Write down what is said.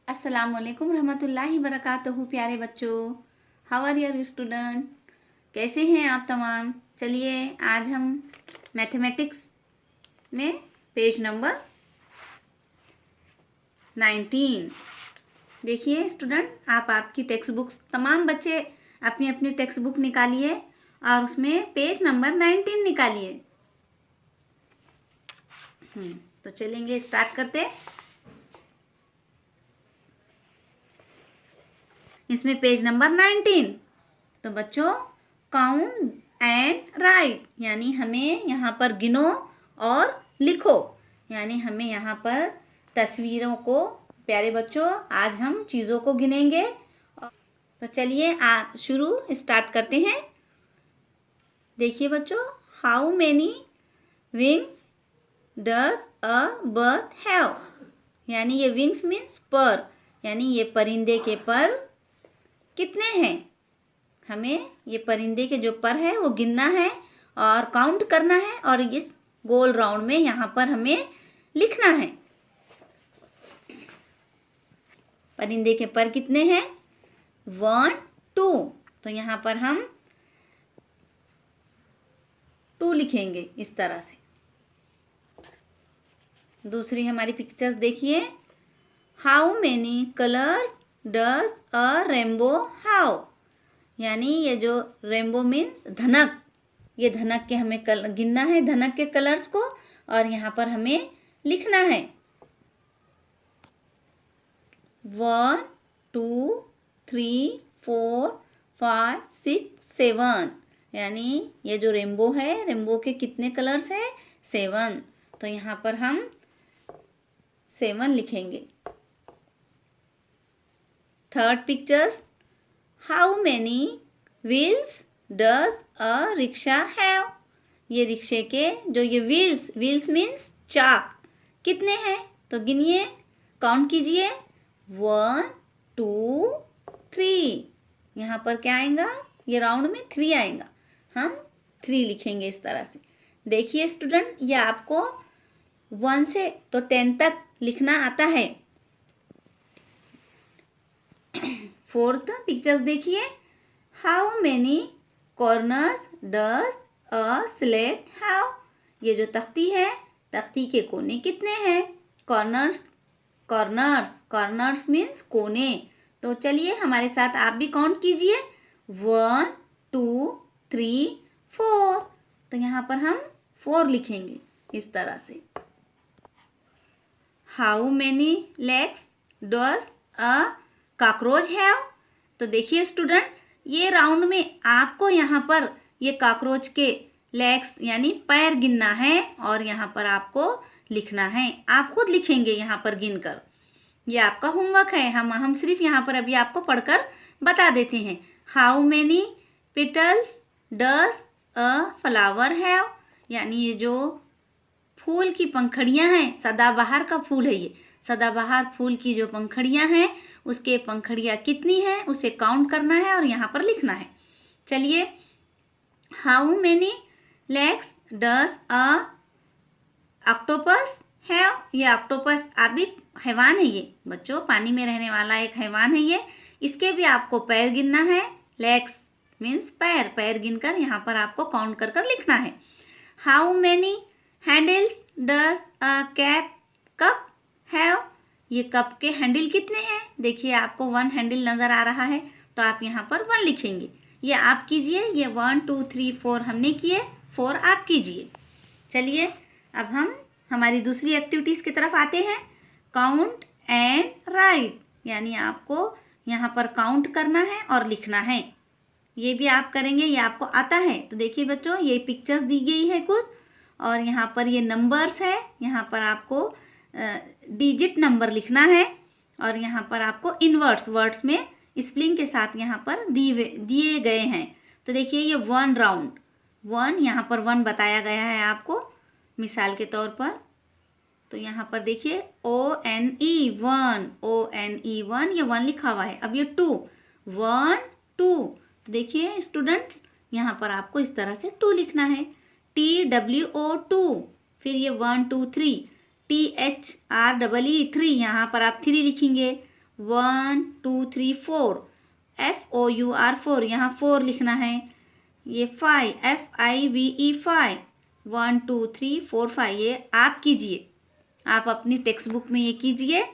अस्सलामुअलैकुम रहमतुल्लाहि बरकातहू। प्यारे बच्चों, हाउ आर योर स्टूडेंट? कैसे हैं आप तमाम? चलिए आज हम मैथमेटिक्स में पेज नंबर 19 देखिए स्टूडेंट। आप आपकी टेक्स्ट बुक्स, तमाम बच्चे अपनी अपनी टेक्स्ट बुक निकालिए और उसमें पेज नंबर 19 निकालिए। तो चलेंगे, स्टार्ट करते। इसमें पेज नंबर 19। तो बच्चों, काउंट एंड राइट, यानी हमें यहाँ पर गिनो और लिखो, यानी हमें यहाँ पर तस्वीरों को, प्यारे बच्चों आज हम चीज़ों को गिनेंगे। तो चलिए आप स्टार्ट करते हैं। देखिए बच्चों, how many wings does a bird have, यानी ये विंग्स मीन्स पर, यानी ये परिंदे के पर कितने हैं। हमें ये परिंदे के जो पर है वो गिनना है और काउंट करना है, और इस गोल राउंड में यहाँ पर हमें लिखना है परिंदे के पर कितने हैं। 1 2, तो यहाँ पर हम 2 लिखेंगे इस तरह से। दूसरी हमारी पिक्चर्स देखिए। How many colours does a rainbow have, यानी ये जो रेनबो मीन्स धनक, ये धनक के हमें गिनना है, धनक के कलर्स को, और यहाँ पर हमें लिखना है 1 2 3 4 5 6 7, यानी ये जो रेनबो है, रेनबो के कितने कलर्स हैं? 7। तो यहाँ पर हम 7 लिखेंगे। Third pictures, how many wheels does a rickshaw have, ये रिक्शे के जो ये व्हील्स मीन्स चाक, कितने हैं? तो गिनिए, काउंट कीजिए। 1 2 3, यहाँ पर क्या आएगा? ये राउंड में 3 आएगा, हम 3 लिखेंगे इस तरह से। देखिए स्टूडेंट, ये आपको 1 से तो 10 तक लिखना आता है। फोर्थ पिक्चर्स देखिए। How many corners does a slate have, ये जो तख्ती है, तख्ती के कोने कितने हैं? कॉर्नर्स मीन्स कोने। तो चलिए हमारे साथ आप भी काउंट कीजिए। 1 2 3 4, तो यहाँ पर हम 4 लिखेंगे इस तरह से। How many legs does a cockroach have, तो देखिए स्टूडेंट, ये राउंड में आपको यहाँ पर ये कॉकरोच के लेग्स यानी पैर गिनना है, और यहाँ पर आपको लिखना है। आप खुद लिखेंगे यहाँ पर गिनकर, ये आपका होमवर्क है। हम सिर्फ यहाँ पर अभी आपको पढ़कर बता देते हैं। How many petals does a flower have, यानी ये जो फूल की पंखड़ियाँ हैं, सदाबहार का फूल है ये, सदाबहार फूल की जो पंखड़ियाँ हैं, उसके पंखड़ियाँ कितनी हैं उसे काउंट करना है और यहाँ पर लिखना है। चलिए, how many legs does a octopus have, ये ऑक्टोपस आबी हैवान है, ये बच्चों पानी में रहने वाला एक हैवान है ये, इसके भी आपको पैर गिनना है। लेग्स मीन्स पैर, पैर गिनकर यहाँ पर आपको काउंट कर लिखना है। How many handles does a cup have, ये कप के हैंडल कितने हैं? देखिए आपको 1 हैंडल नज़र आ रहा है, तो आप यहाँ पर 1 लिखेंगे। ये आप कीजिए, ये 1 2 3 4 हमने किए, 4 आप कीजिए। चलिए अब हम हमारी दूसरी एक्टिविटीज़ की तरफ आते हैं। काउंट एंड राइट, यानी आपको यहाँ पर काउंट करना है और लिखना है। ये भी आप करेंगे, ये आपको आता है। तो देखिए बच्चों, ये पिक्चर्स दी गई है कुछ, और यहाँ पर ये नंबर्स है, यहाँ पर आपको डिजिट नंबर लिखना है, और यहाँ पर आपको इनवर्ड्स वर्ड्स में स्पेलिंग के साथ यहाँ पर दिए गए हैं। तो देखिए ये 1 राउंड, 1 यहाँ पर 1 बताया गया है आपको मिसाल के तौर पर। तो यहाँ पर देखिए ONE 1, ONE 1, ये 1 लिखा हुआ है। अब ये 2 1 2, तो देखिए स्टूडेंट्स, यहाँ पर आपको इस तरह से 2 लिखना है। TWO 2, फिर ये 1 2 3, THREE 3, यहाँ पर आप 3 लिखेंगे। 1 2 3 4, FOUR 4, यहाँ 4 लिखना है। ये 5, FIVE 5, 1 2 3 4 5, ये आप कीजिए, आप अपनी टेक्स्ट बुक में ये कीजिए